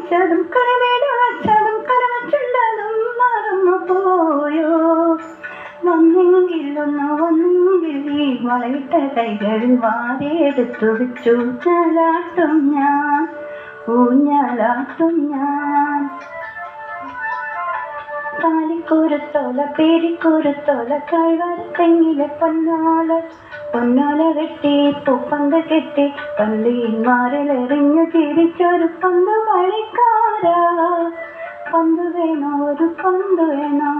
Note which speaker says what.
Speaker 1: വെച്ചതും കരവേട് വച്ചതും കരവച്ചുള്ളതും മറന്നു പോയോ? വന്നെങ്കിൽ നീ വളയിട്ട കൈകളിൽ വാരിയെടുത്തു വെച്ചു. ഊഞ്ഞാലാട്ടും ഞാൻ കാലിക്കൂരത്തോല പേരിക്കൂരത്തോല കൈവരത്തെങ്ങിലെ പൊന്നോല വെട്ടി പൂപ്പന്ത് കെട്ടി പള്ളിയിന്മാരിലെറിഞ്ഞു ചിരിച്ചൊരു പന്ത് കളിക്കാരാ. പന്ത് വേണോ, ഒരു പന്ത് വേണോ?